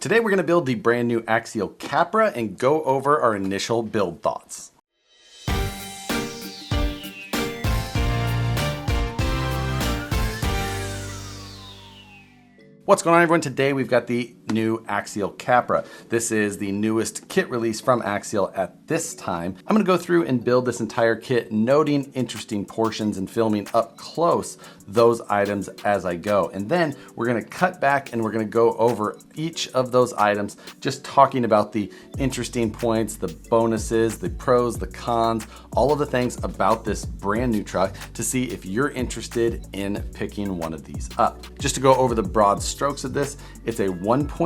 Today we're going to build the brand new Axial Capra and go over our initial build thoughts. What's going on, everyone? Today we've got the new Axial Capra. This is the newest kit release from Axial at this time. I'm going to go through and build this entire kit, noting interesting portions and filming up close those items as I go. And then we're going to cut back and we're going to go over each of those items, just talking about the interesting points, the bonuses, the pros, the cons, all of the things about this brand new truck to see if you're interested in picking one of these up. Just to go over the broad strokes of this, it's a 1.9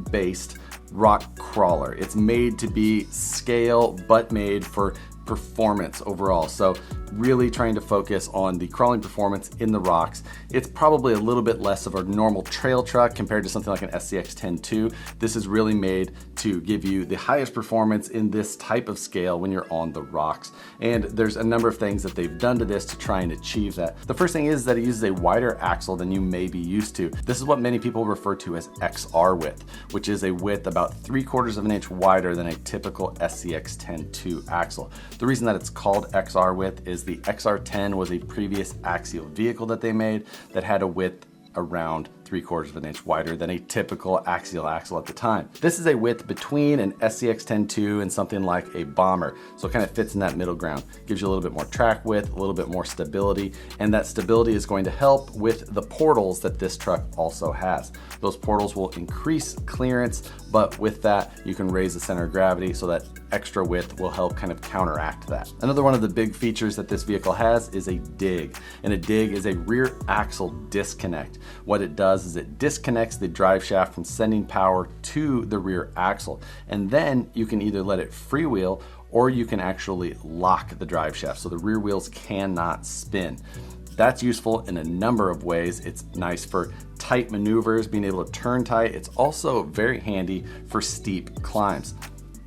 based rock crawler. It's made to be scale, but made for performance overall. So really trying to focus on the crawling performance in the rocks. It's probably a little bit less of a normal trail truck compared to something like an SCX-10-2. This is really made to give you the highest performance in this type of scale when you're on the rocks. And there's a number of things that they've done to this to try and achieve that. The first thing is that it uses a wider axle than you may be used to. This is what many people refer to as XR width, which is a width about 3/4 of an inch wider than a typical SCX-10-2 axle. The reason that it's called XR width is the XR10 was a previous Axial vehicle that they made that had a width around 3/4 of an inch wider than a typical Axial axle at the time. This is a width between an SCX-10-2 and something like a Bomber, so it kind of fits in that middle ground. Gives you a little bit more track width, a little bit more stability, and that stability is going to help with the portals that this truck also has. Those portals will increase clearance, but with that you can raise the center of gravity, so that extra width will help kind of counteract that. Another one of the big features that this vehicle has is a dig, and a dig is a rear axle disconnect. What it does is it disconnects the drive shaft from sending power to the rear axle, and then you can either let it freewheel or you can actually lock the drive shaft so the rear wheels cannot spin. That's useful in a number of ways. It's nice for tight maneuvers, being able to turn tight. It's also very handy for steep climbs.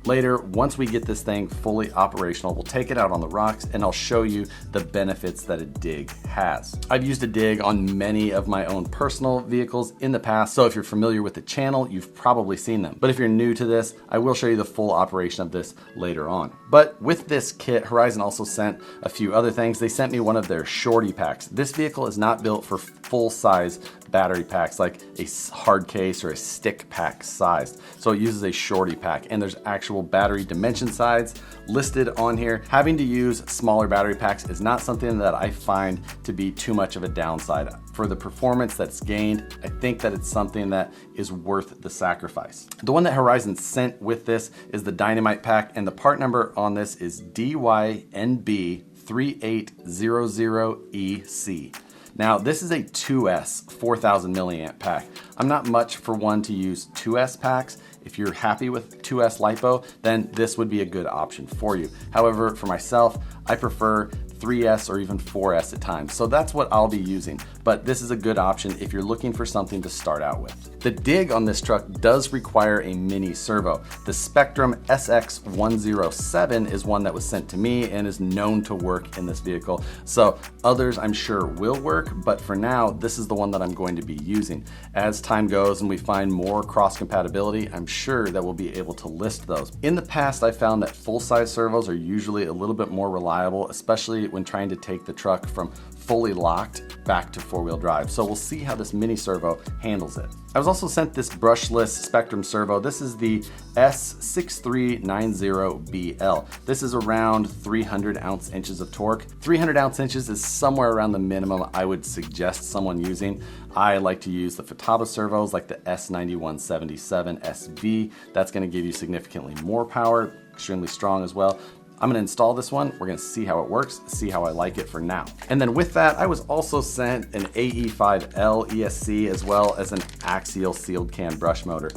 Later, once we get this thing fully operational, we'll take it out on the rocks and I'll show you the benefits that a dig has. I've used a dig on many of my own personal vehicles in the past, so if you're familiar with the channel, you've probably seen them. But if you're new to this, I will show you the full operation of this later on. But with this kit, Horizon also sent a few other things. They sent me one of their shorty packs. This vehicle is not built for full-size battery packs like a hard case or a stick pack sized. So it uses a shorty pack, and there's actual battery dimension size listed on here. Having to use smaller battery packs is not something that I find to be too much of a downside. For the performance that's gained, I think that it's something that is worth the sacrifice. The one that Horizon sent with this is the Dynamite Pack, and the part number on this is DYNB3800EC. Now, this is a 2S 4000 milliamp pack. I'm not much for one to use 2S packs. If you're happy with 2S LiPo, then this would be a good option for you. However, for myself, I prefer 3S or even 4S at times. So that's what I'll be using. But this is a good option if you're looking for something to start out with. The dig on this truck does require a mini servo. The Spectrum SX107 is one that was sent to me and is known to work in this vehicle. So others I'm sure will work, but for now, this is the one that I'm going to be using. As time goes and we find more cross compatibility, I'm sure that we'll be able to list those. In the past, I found that full-size servos are usually a little bit more reliable, especially when trying to take the truck from fully locked back to four-wheel drive. So we'll see how this mini servo handles it. I was also sent this brushless Spectrum servo. This is the S6390BL. This is around 300 ounce-inches of torque. 300 ounce-inches is somewhere around the minimum I would suggest someone using. I like to use the Futaba servos like the S9177SV. That's going to give you significantly more power, extremely strong as well. I'm gonna install this one. We're gonna see how it works, see how I like it for now. And then with that, I was also sent an AE5L ESC as well as an Axial sealed can brush motor.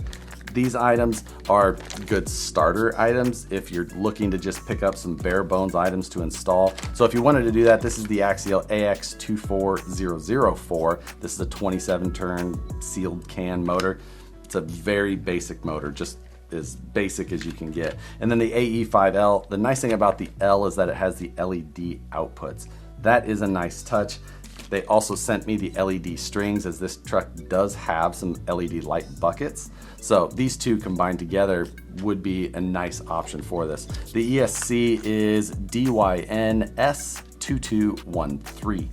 These items are good starter items if you're looking to just pick up some bare bones items to install. So if you wanted to do that, this is the Axial AX24004. This is a 27 turn sealed can motor. It's a very basic motor, just as basic as you can get. And then the AE5L, the nice thing about the L is that it has the LED outputs. That is a nice touch. They also sent me the LED strings, as this truck does have some LED light buckets. So these two combined together would be a nice option for this. The ESC is DYNS2213.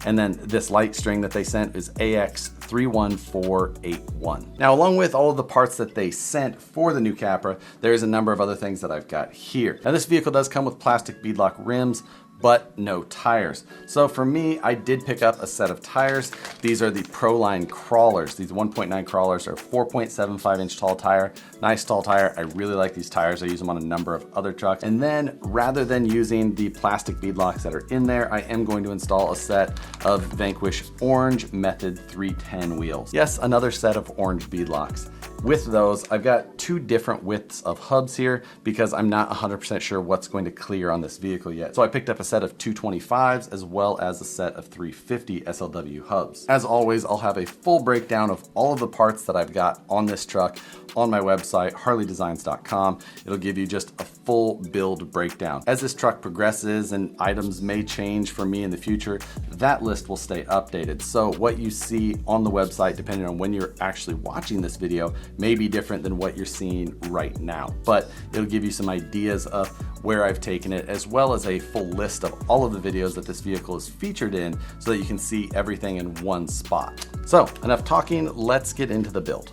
And then this light string that they sent is AX31481. Now, along with all of the parts that they sent for the new Capra, there's a number of other things that I've got here. Now, this vehicle does come with plastic beadlock rims, but no tires. So for me, I did pick up a set of tires. These are the Proline Crawlers. These 1.9 crawlers are 4.75 inch tall tire. Nice tall tire. I really like these tires. I use them on a number of other trucks. And then rather than using the plastic beadlocks that are in there, I am going to install a set of Vanquish Orange Method 310 wheels. Yes, another set of orange beadlocks. With those, I've got two different widths of hubs here because I'm not 100% sure what's going to clear on this vehicle yet. So I picked up a set of 225s as well as a set of 350 SLW hubs. As always, I'll have a full breakdown of all of the parts that I've got on this truck on my website, harleydesigns.com. It'll give you just a full build breakdown. As this truck progresses and items may change for me in the future, that list will stay updated. So what you see on the website, depending on when you're actually watching this video, may be different than what you're seeing right now, but it'll give you some ideas of where I've taken it, as well as a full list of all of the videos that this vehicle is featured in so that you can see everything in one spot. So enough talking, let's get into the build.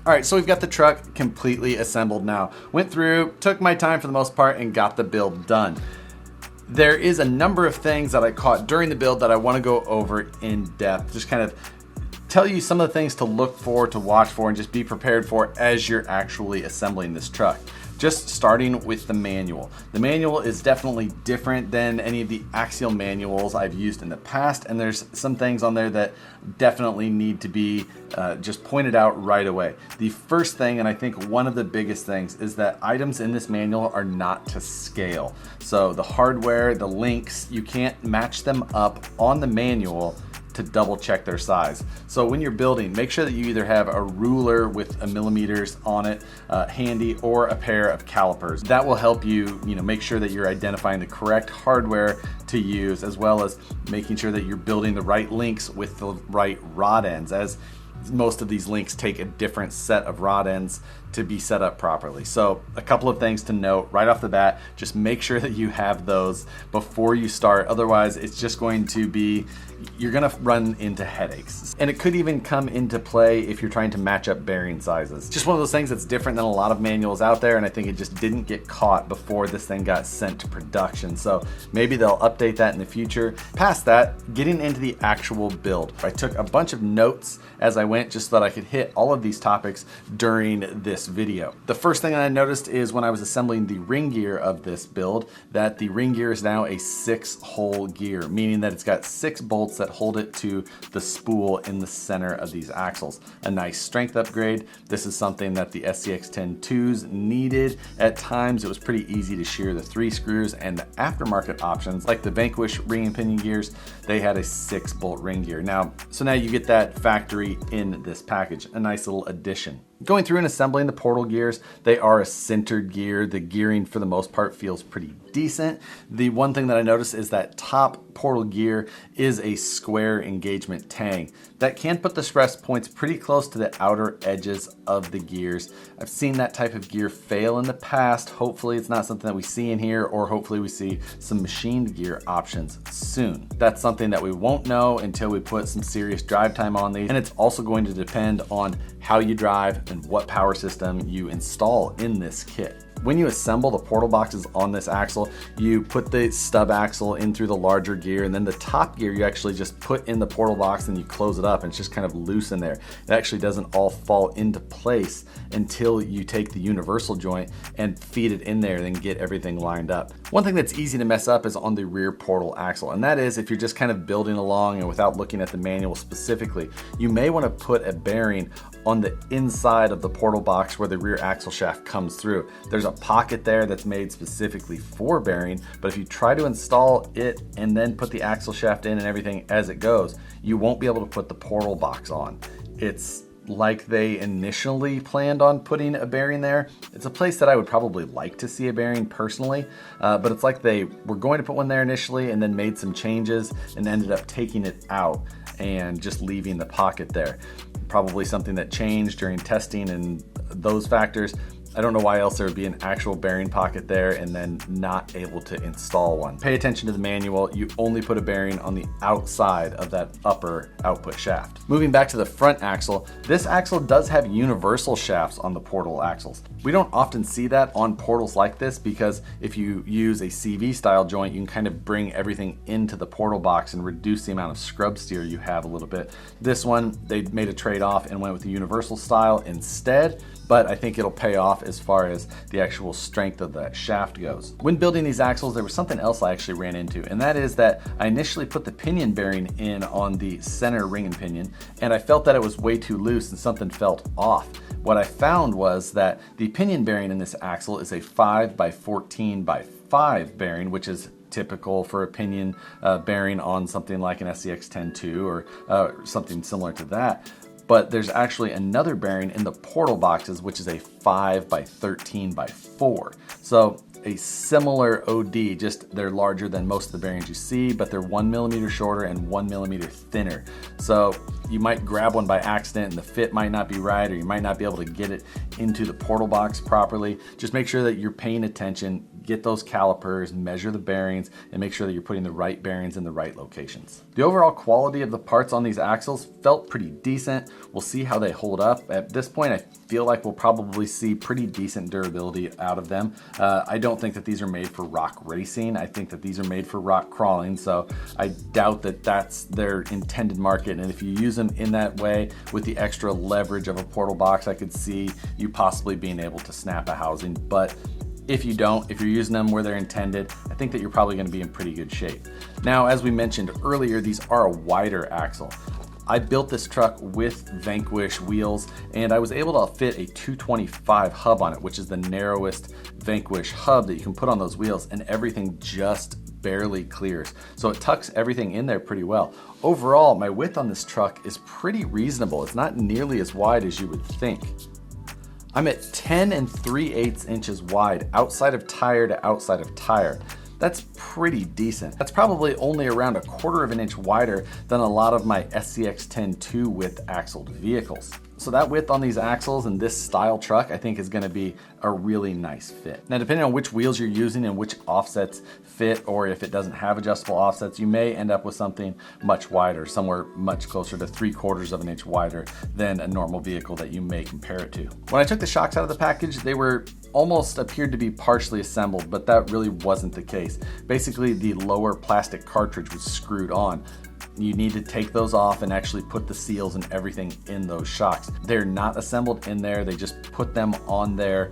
All right, so we've got the truck completely assembled now. Went through, took my time for the most part, and got the build done. There is a number of things that I caught during the build that I want to go over in depth, just kind of tell you some of the things to look for, to watch for, and just be prepared for as you're actually assembling this truck. Just starting with the manual. The manual is definitely different than any of the Axial manuals I've used in the past, and there's some things on there that definitely need to be just pointed out right away. The first thing, and I think one of the biggest things, is that items in this manual are not to scale. So the hardware, the links, you can't match them up on the manual to double check their size. So when you're building, make sure that you either have a ruler with a millimeters on it handy, or a pair of calipers. That will help you, make sure that you're identifying the correct hardware to use, as well as making sure that you're building the right links with the right rod ends, as most of these links take a different set of rod ends to be set up properly. So a couple of things to note right off the bat, just make sure that you have those before you start. Otherwise, it's just going to be, you're gonna run into headaches. And it could even come into play if you're trying to match up bearing sizes. Just one of those things that's different than a lot of manuals out there, and I think it just didn't get caught before this thing got sent to production. So maybe they'll update that in the future. Past that, getting into the actual build. I took a bunch of notes as I went just so that I could hit all of these topics during this video. The first thing I noticed is when I was assembling the ring gear of this build, that the ring gear is now a 6-hole gear, meaning that it's got 6 bolts that hold it to the spool in the center of these axles. A nice strength upgrade. This is something that the SCX-10-2s needed. At times it was pretty easy to shear the 3 screws, and the aftermarket options like the Vanquish ring and pinion gears, they had a 6-bolt ring gear. So now you get that factory in this package, a nice little addition. Going through and assembling the portal gears, they are a sintered gear. The gearing for the most part feels pretty decent. The one thing that I noticed is that top portal gear is a square engagement tang. That can put the stress points pretty close to the outer edges of the gears. I've seen that type of gear fail in the past. Hopefully it's not something that we see in here, or hopefully we see some machined gear options soon. That's something that we won't know until we put some serious drive time on these, and it's also going to depend on how you drive and what power system you install in this kit. When you assemble the portal boxes on this axle, you put the stub axle in through the larger gear, and then the top gear you actually just put in the portal box and you close it up, and it's just kind of loose in there. It actually doesn't all fall into place until you take the universal joint and feed it in there and then get everything lined up. One thing that's easy to mess up is on the rear portal axle, and that is if you're just kind of building along and without looking at the manual specifically, you may want to put a bearing on the inside of the portal box where the rear axle shaft comes through. There's a pocket there that's made specifically for bearing, but if you try to install it and then put the axle shaft in and everything as it goes, you won't be able to put the portal box on. It's like they initially planned on putting a bearing there. It's a place that I would probably like to see a bearing personally, but it's like they were going to put one there initially and then made some changes and ended up taking it out and just leaving the pocket there. Probably something that changed during testing and those factors. I don't know why else there would be an actual bearing pocket there and then not able to install one. Pay attention to the manual. You only put a bearing on the outside of that upper output shaft. Moving back to the front axle, this axle does have universal shafts on the portal axles. We don't often see that on portals like this because if you use a CV style joint, you can kind of bring everything into the portal box and reduce the amount of scrub steer you have a little bit. This one, they made a trade-off and went with the universal style instead, but I think it'll pay off as far as the actual strength of that shaft goes. When building these axles, there was something else I actually ran into, and that is that I initially put the pinion bearing in on the center ring and pinion, and I felt that it was way too loose and something felt off. What I found was that the pinion bearing in this axle is a 5x14x5 bearing, which is typical for a pinion bearing on something like an SCX-10-2 or something similar to that. But there's actually another bearing in the portal boxes, which is a 5x13x4. So a similar OD, just they're larger than most of the bearings you see, but they're 1 millimeter shorter and 1 millimeter thinner. So you might grab one by accident and the fit might not be right, or you might not be able to get it into the portal box properly. Just make sure that you're paying attention, get those calipers, measure the bearings, and make sure that you're putting the right bearings in the right locations. The overall quality of the parts on these axles felt pretty decent. We'll see how they hold up. At this point, I feel like we'll probably see pretty decent durability out of them. I don't think that these are made for rock racing. I think that these are made for rock crawling, so I doubt that that's their intended market. And if you use them in that way with the extra leverage of a portal box, I could see you possibly being able to snap a housing. But if you don't, if you're using them where they're intended, I think that you're probably going to be in pretty good shape. Now, as we mentioned earlier, these are a wider axle. I built this truck with Vanquish wheels, and I was able to fit a 225 hub on it, which is the narrowest Vanquish hub that you can put on those wheels, and everything just barely clears. So it tucks everything in there pretty well. Overall, my width on this truck is pretty reasonable. It's not nearly as wide as you would think. I'm at 10 3/8 inches wide outside of tire to outside of tire. That's pretty decent. That's probably only around 1/4 of an inch wider than a lot of my SCX-10-2 width axled vehicles. So that width on these axles and this style truck, I think, is going to be a really nice fit. Now, depending on which wheels you're using and which offsets fit, or if it doesn't have adjustable offsets, you may end up with something much wider, somewhere much closer to 3/4 of an inch wider than a normal vehicle that you may compare it to. When I took the shocks out of the package, they were almost appeared to be partially assembled, but that really wasn't the case. Basically, the lower plastic cartridge was screwed on. You need to take those off and actually put the seals and everything in those shocks. They're not assembled in there, they just put them on there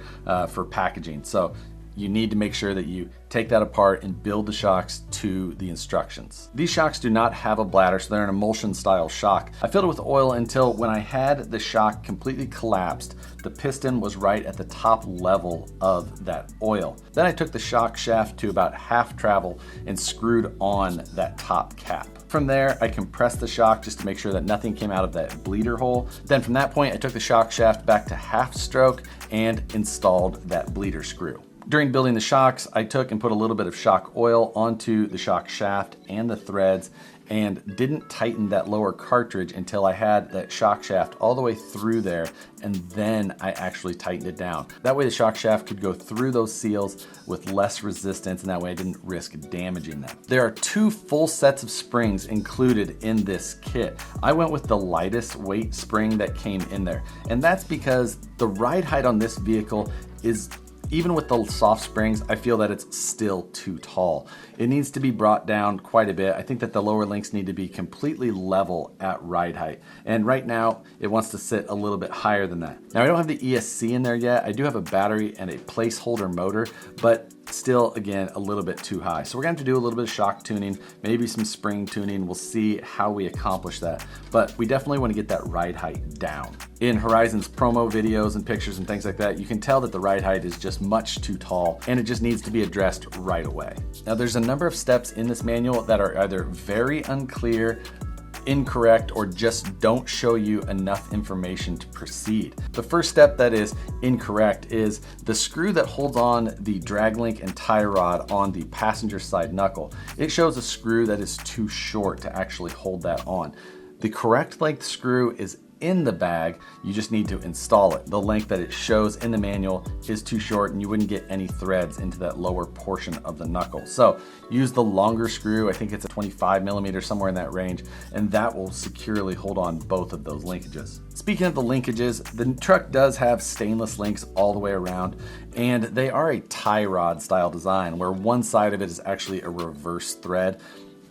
for packaging. So you need to make sure that you take that apart and build the shocks to the instructions. These shocks do not have a bladder, so they're an emulsion style shock. I filled it with oil until when I had the shock completely collapsed, the piston was right at the top level of that oil. Then I took the shock shaft to about half travel and screwed on that top cap. From there, I compressed the shock just to make sure that nothing came out of that bleeder hole. Then from that point, I took the shock shaft back to half stroke and installed that bleeder screw. During building the shocks, I took and put a little bit of shock oil onto the shock shaft and the threads and didn't tighten that lower cartridge until I had that shock shaft all the way through there, and then I actually tightened it down. That way the shock shaft could go through those seals with less resistance, and that way I didn't risk damaging them. There are 2 full sets of springs included in this kit. I went with the lightest weight spring that came in there, and that's because the ride height on this vehicle is, even with the soft springs, I feel that it's still too tall. It needs to be brought down quite a bit. I think that the lower links need to be completely level at ride height. And right now, it wants to sit a little bit higher than that. Now, I don't have the ESC in there yet. I do have a battery and a placeholder motor, but still, again, a little bit too high. So we're going to have to do a little bit of shock tuning, maybe some spring tuning. We'll see how we accomplish that. But we definitely want to get that ride height down. In Horizon's promo videos and pictures and things like that, you can tell that the ride height is just much too tall, and it just needs to be addressed right away. Now, there's a number of steps in this manual that are either very unclear incorrect or just don't show you enough information to proceed. The first step that is incorrect is the screw that holds on the drag link and tie rod on the passenger side knuckle. It shows a screw that is too short to actually hold that on. The correct length screw is in the bag, you just need to install it. The length that it shows in the manual is too short and you wouldn't get any threads into that lower portion of the knuckle. So use the longer screw, I think it's a 25 millimeters, somewhere in that range, and that will securely hold on both of those linkages. Speaking of the linkages, the truck does have stainless links all the way around, and they are a tie rod style design where one side of it is actually a reverse thread.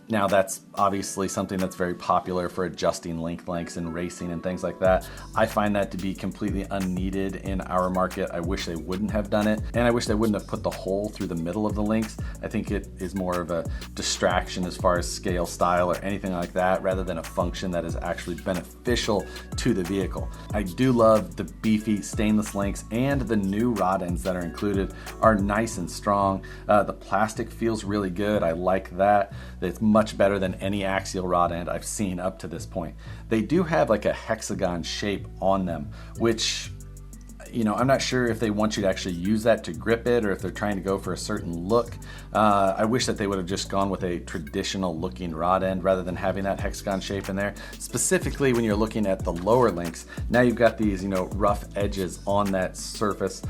Now that's obviously something that's very popular for adjusting link lengths and racing and things like that. I find that to be completely unneeded in our market. I wish they wouldn't have done it, and I wish they wouldn't have put the hole through the middle of the links. I think it is more of a distraction as far as scale, style, or anything like that, rather than a function that is actually beneficial to the vehicle. I do love the beefy stainless links, and the new rod ends that are included are nice and strong. The plastic feels really good. I like that. It's much better than any axial rod end I've seen up to this point. They do have like a hexagon shape on them, which, you know, I'm not sure if they want you to actually use that to grip it or if they're trying to go for a certain look. I wish that they would have just gone with a traditional looking rod end rather than having that hexagon shape in there. Specifically when you're looking at the lower links, now you've got these, you know, rough edges on that surface,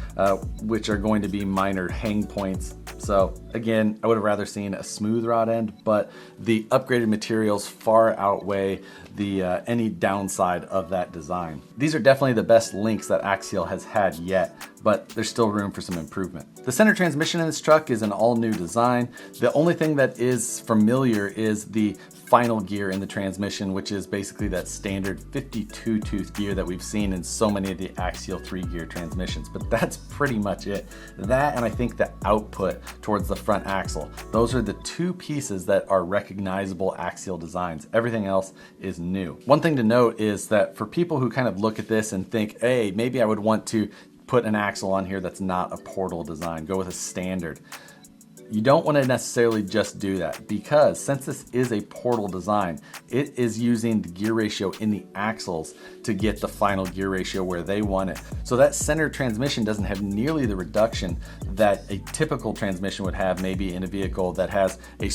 which are going to be minor hang points. So again, I would have rather seen a smooth rod end, but the upgraded materials far outweigh the any downside of that design. These are definitely the best links that Axial has had yet, but there's still room for some improvement. The center transmission in this truck is an all new design. The only thing that is familiar is the final gear in the transmission, which is basically that standard 52 tooth gear that we've seen in so many of the Axial 3-gear transmissions, but that's pretty much it. That, and I think the output towards the front axle. Those are the two pieces that are recognizable Axial designs. Everything else is new. One thing to note is that for people who kind of look at this and think, hey, maybe I would want to put an axle on here that's not a portal design, go with a standard. You don't want to necessarily just do that, because since this is a portal design, it is using the gear ratio in the axles to get the final gear ratio where they want it. So that center transmission doesn't have nearly the reduction that a typical transmission would have, maybe in a vehicle that has a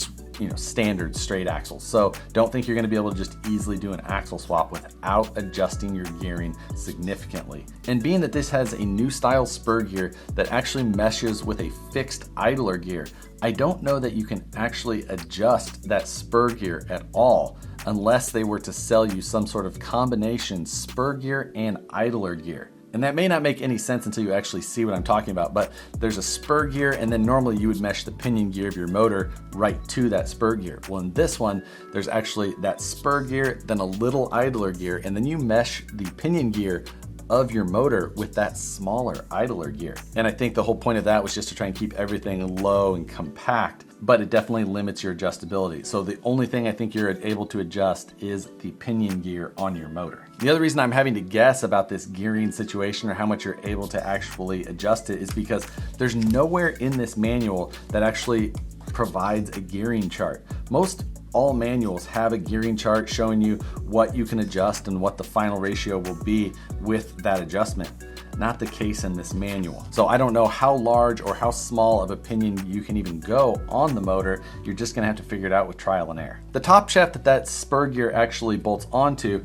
standard straight axle. So don't think you're going to be able to just easily do an axle swap without adjusting your gearing significantly. And being that this has a new style spur gear that actually meshes with a fixed idler gear, I don't know that you can actually adjust that spur gear at all unless they were to sell you some sort of combination spur gear and idler gear. And that may not make any sense until you actually see what I'm talking about, but there's a spur gear, and then normally you would mesh the pinion gear of your motor right to that spur gear. Well, in this one, there's actually that spur gear, then a little idler gear, and then you mesh the pinion gear of your motor with that smaller idler gear. And I think the whole point of that was just to try and keep everything low and compact, but it definitely limits your adjustability. So the only thing I think you're able to adjust is the pinion gear on your motor. The other reason I'm having to guess about this gearing situation or how much you're able to actually adjust it is because there's nowhere in this manual that actually provides a gearing chart. Most all manuals have a gearing chart showing you what you can adjust and what the final ratio will be with that adjustment. Not the case in this manual. So I don't know how large or how small of a pinion you can even go on the motor. You're just gonna have to figure it out with trial and error. The top shaft that spur gear actually bolts onto,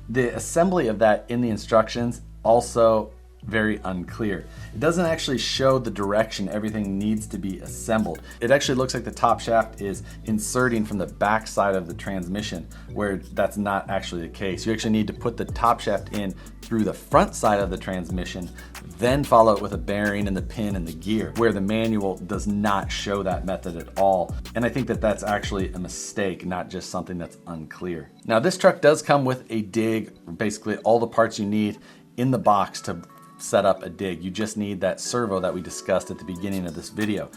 the assembly of that in the instructions also very unclear. It doesn't actually show the direction everything needs to be assembled. It actually looks like the top shaft is inserting from the back side of the transmission, where that's not actually the case. You actually need to put the top shaft in through the front side of the transmission, then follow it with a bearing and the pin and the gear, where the manual does not show that method at all. And I think that that's actually a mistake, not just something that's unclear. Now this truck does come with a dig, basically all the parts you need in the box to set up a dig. You just need that servo that we discussed at the beginning of this video.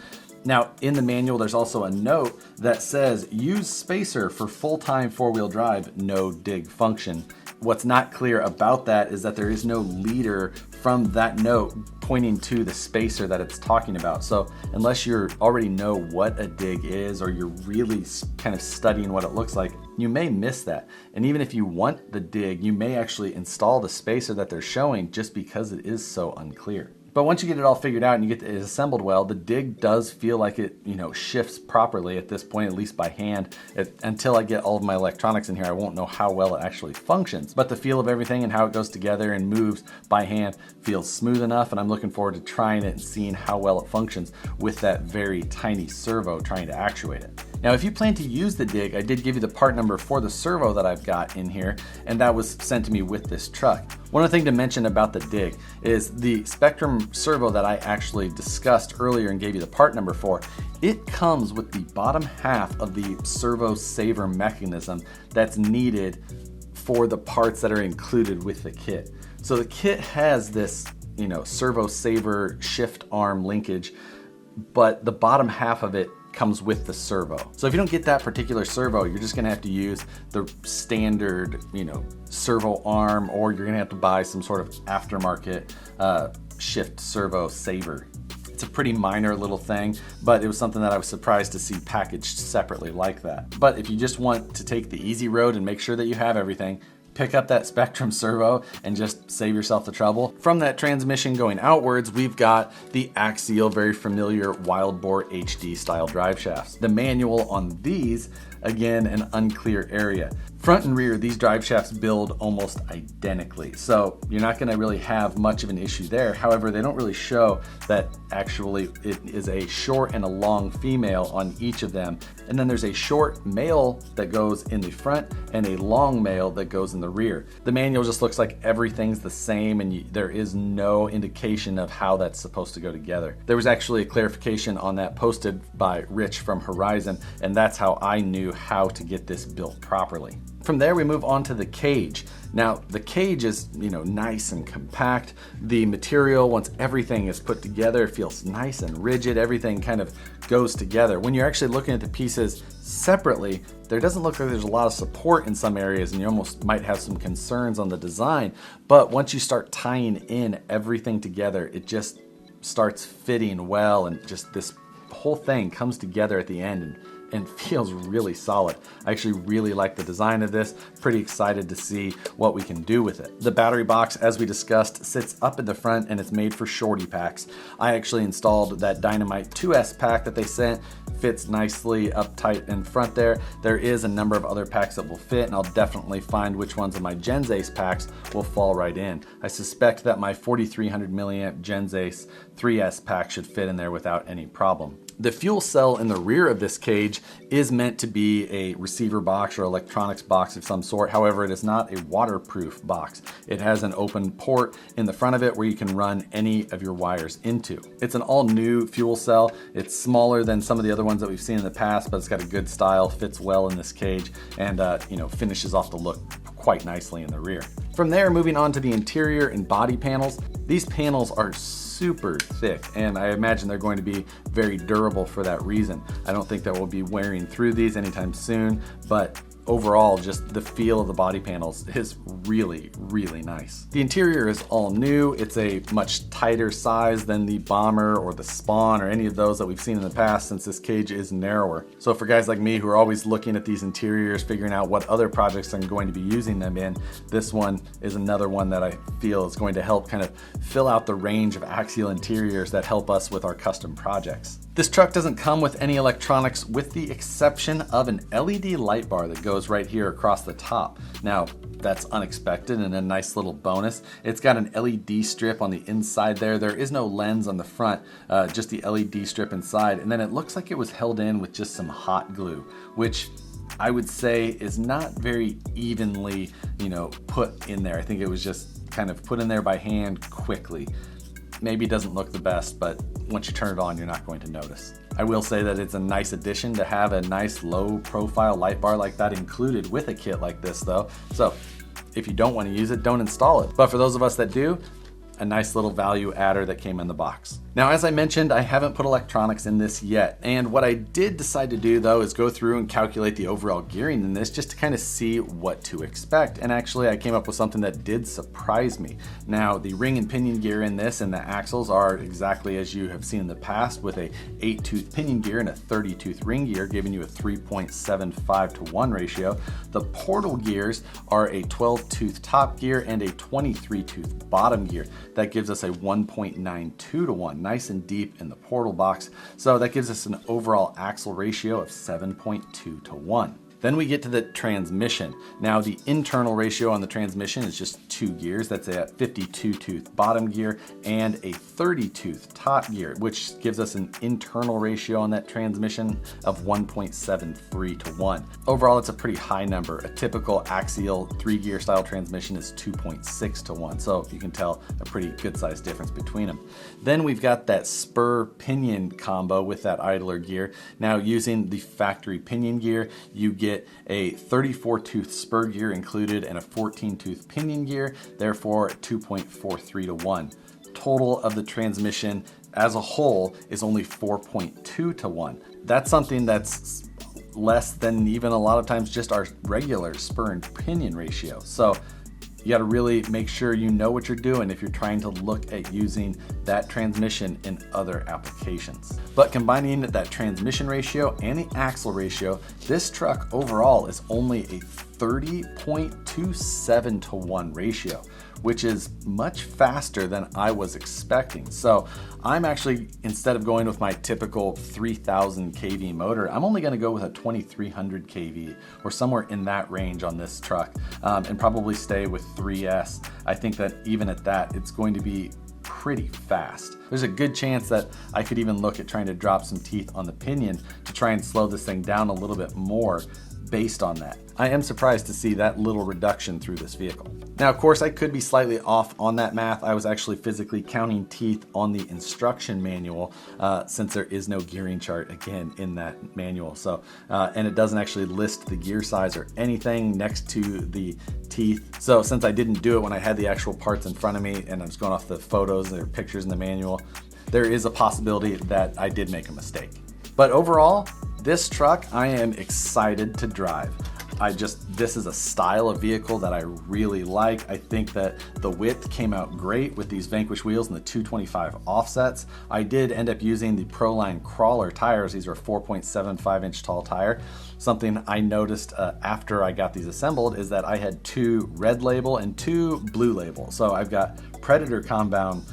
Now in the manual there's also a note that says use spacer for full-time four-wheel drive, no dig function. What's not clear about that is that there is no leader from that note pointing to the spacer that it's talking about. So unless you already know what a dig is, or you're really kind of studying what it looks like, you may miss that. And even if you want the dig, you may actually install the spacer that they're showing just because it is so unclear. But once you get it all figured out and you get it assembled well, the dig does feel like it, shifts properly at this point, at least by hand. Until I get all of my electronics in here, I won't know how well it actually functions. But the feel of everything and how it goes together and moves by hand feels smooth enough, and I'm looking forward to trying it and seeing how well it functions with that very tiny servo trying to actuate it. Now, if you plan to use the dig, I did give you the part number for the servo that I've got in here, and that was sent to me with this truck. One other thing to mention about the dig is the Spectrum servo that I actually discussed earlier and gave you the part number for. It comes with the bottom half of the servo saver mechanism that's needed for the parts that are included with the kit. So the kit has this, servo saver shift arm linkage, but the bottom half of it comes with the servo. So if you don't get that particular servo, you're just gonna have to use the standard, servo arm, or you're gonna have to buy some sort of aftermarket shift servo saver. It's a pretty minor little thing, but it was something that I was surprised to see packaged separately like that. But if you just want to take the easy road and make sure that you have everything, pick up that Spectrum servo and just save yourself the trouble. From that transmission going outwards, we've got the Axial, very familiar wild bore HD style drive shafts. The manual on these, again, an unclear area. Front and rear, these drive shafts build almost identically, so you're not going to really have much of an issue there. However, they don't really show that actually it is a short and a long female on each of them, and then there's a short male that goes in the front and a long male that goes in the rear. The manual just looks like everything's the same, and there is no indication of how that's supposed to go together. There was actually a clarification on that posted by Rich from Horizon, and that's how I knew how to get this built properly. From there, we move on to the cage. Now, the cage is, nice and compact. The material, once everything is put together, feels nice and rigid. Everything kind of goes together. When you're actually looking at the pieces separately, there doesn't look like there's a lot of support in some areas, and you almost might have some concerns on the design. But once you start tying in everything together, it just starts fitting well, and just this whole thing comes together at the end and feels really solid. I actually really like the design of this. Pretty excited to see what we can do with it. The battery box, as we discussed, sits up in the front, and it's made for shorty packs. I actually installed that Dynamite 2S pack that they sent. Fits nicely up tight in front there. There is a number of other packs that will fit, and I'll definitely find which ones of my GenZace packs will fall right in. I suspect that my 4300 milliamp GenZace 3S pack should fit in there without any problem. The fuel cell in the rear of this cage is meant to be a receiver box or electronics box of some sort. However, it is not a waterproof box. It has an open port in the front of it where you can run any of your wires into. It's an all new fuel cell. It's smaller than some of the other ones that we've seen in the past, but it's got a good style, fits well in this cage, and finishes off the look quite nicely in the rear. From there, moving on to the interior and body panels. These panels are super thick, and I imagine they're going to be very durable for that reason. I don't think that we'll be wearing through these anytime soon, but overall, just the feel of the body panels is really, really nice. The interior is all new. It's a much tighter size than the Bomber or the Spawn or any of those that we've seen in the past, since this cage is narrower. So for guys like me who are always looking at these interiors, figuring out what other projects I'm going to be using them in, this one is another one that I feel is going to help kind of fill out the range of Axial interiors that help us with our custom projects. This truck doesn't come with any electronics, with the exception of an LED light bar that goes right here across the top. Now, that's unexpected and a nice little bonus. It's got an LED strip on the inside there. There is no lens on the front, just the LED strip inside. And then it looks like it was held in with just some hot glue, which I would say is not very evenly, put in there. I think it was just kind of put in there by hand quickly. Maybe it doesn't look the best, but once you turn it on, you're not going to notice. I will say that it's a nice addition to have a nice low profile light bar like that included with a kit like this though. So if you don't want to use it, don't install it. But for those of us that do, a nice little value adder that came in the box. Now, as I mentioned, I haven't put electronics in this yet. And what I did decide to do though is go through and calculate the overall gearing in this just to kind of see what to expect. And actually I came up with something that did surprise me. Now, the ring and pinion gear in this and the axles are exactly as you have seen in the past, with a 8-tooth pinion gear and a 30-tooth ring gear, giving you a 3.75 to 1 ratio. The portal gears are a 12-tooth top gear and a 23-tooth bottom gear. That gives us a 1.92 to 1, nice and deep in the portal box. So that gives us an overall axle ratio of 7.2 to 1. Then we get to the transmission. Now, the internal ratio on the transmission is just 2 gears. That's a 52-tooth bottom gear and a 30-tooth top gear, which gives us an internal ratio on that transmission of 1.73 to 1. Overall, it's a pretty high number. A typical axial 3-gear style transmission is 2.6 to 1. So you can tell a pretty good sized difference between them. Then we've got that spur pinion combo with that idler gear. Now, using the factory pinion gear, you get a 34-tooth spur gear included and a 14-tooth pinion gear, therefore 2.43 to 1. Total of the transmission as a whole is only 4.2 to 1. That's something that's less than even a lot of times just our regular spur and pinion ratio. So you got to really make sure you know what you're doing if you're trying to look at using that transmission in other applications. But combining that transmission ratio and the axle ratio, this truck overall is only a 30.27 to 1 ratio, which is much faster than I was expecting. So I'm actually, instead of going with my typical 3000 kV motor, I'm only gonna go with a 2300 kV or somewhere in that range on this truck, and probably stay with 3S. I think that even at that, it's going to be pretty fast. There's a good chance that I could even look at trying to drop some teeth on the pinion to try and slow this thing down a little bit more based on that. I am surprised to see that little reduction through this vehicle. Now, of course, I could be slightly off on that math. I was actually physically counting teeth on the instruction manual, since there is no gearing chart again in that manual. So, and it doesn't actually list the gear size or anything next to the teeth. So since I didn't do it when I had the actual parts in front of me and I'm just going off the photos and their pictures in the manual, there is a possibility that I did make a mistake. But overall, this truck I am excited to drive. This is a style of vehicle that I really like. I think that the width came out great with these Vanquish wheels and the 225 offsets. I did end up using the Proline Crawler tires. These are a 4.75 inch tall tire. Something I noticed after I got these assembled is that I had 2 red label and 2 blue label. So I've got Predator compound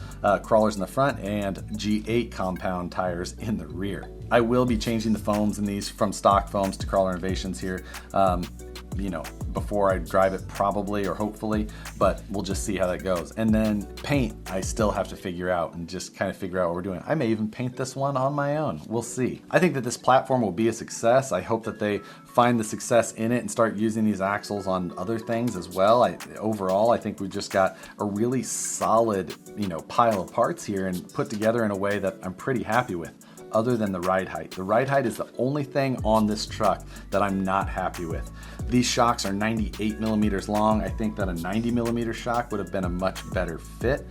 crawlers in the front and G8 compound tires in the rear. I will be changing the foams in these from stock foams to Crawler Innovations here, before I drive it probably or hopefully, but we'll just see how that goes. And then paint, I still have to figure out and just kind of figure out what we're doing. I may even paint this one on my own. We'll see. I think that this platform will be a success. I hope that they find the success in it and start using these axles on other things as well. Overall, I think we've just got a really solid, pile of parts here and put together in a way that I'm pretty happy with. Other than the ride height. The ride height is the only thing on this truck that I'm not happy with. These shocks are 98 millimeters long. I think that a 90 millimeter shock would have been a much better fit.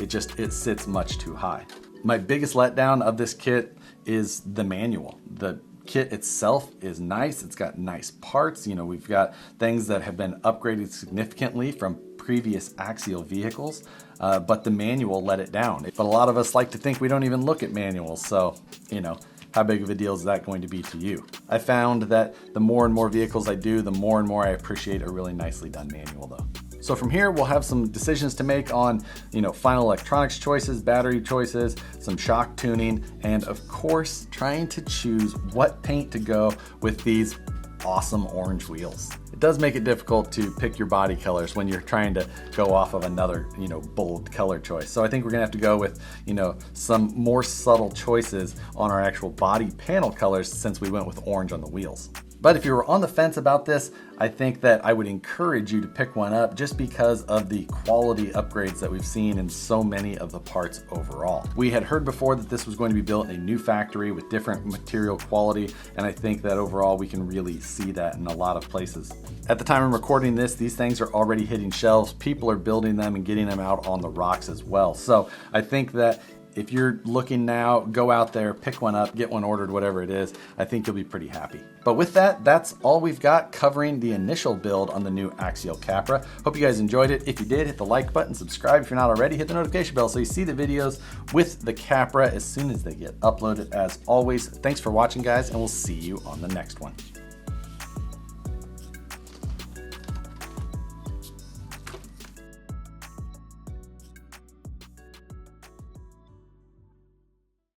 It sits much too high. My biggest letdown of this kit is the manual. The kit itself is nice. It's got nice parts. We've got things that have been upgraded significantly from previous Axial vehicles, but the manual let it down. But a lot of us like to think we don't even look at manuals, so, how big of a deal is that going to be to you? I found that the more and more vehicles I do, the more and more I appreciate a really nicely done manual though. So from here, we'll have some decisions to make on, final electronics choices, battery choices, some shock tuning, and of course, trying to choose what paint to go with these awesome orange wheels. It does make it difficult to pick your body colors when you're trying to go off of another, bold color choice. So I think we're gonna have to go with, some more subtle choices on our actual body panel colors since we went with orange on the wheels. But if you were on the fence about this, I think that I would encourage you to pick one up just because of the quality upgrades that we've seen in so many of the parts overall. We had heard before that this was going to be built in a new factory with different material quality, and I think that overall we can really see that in a lot of places. At the time I'm recording this, these things are already hitting shelves. People are building them and getting them out on the rocks as well. So I think that if you're looking now, go out there, pick one up, get one ordered, whatever it is. I think you'll be pretty happy. But with that, that's all we've got covering the initial build on the new Axial Capra. Hope you guys enjoyed it. If you did, hit the like button, subscribe if you're not already, hit the notification bell so you see the videos with the Capra as soon as they get uploaded. As always, thanks for watching, guys, and we'll see you on the next one.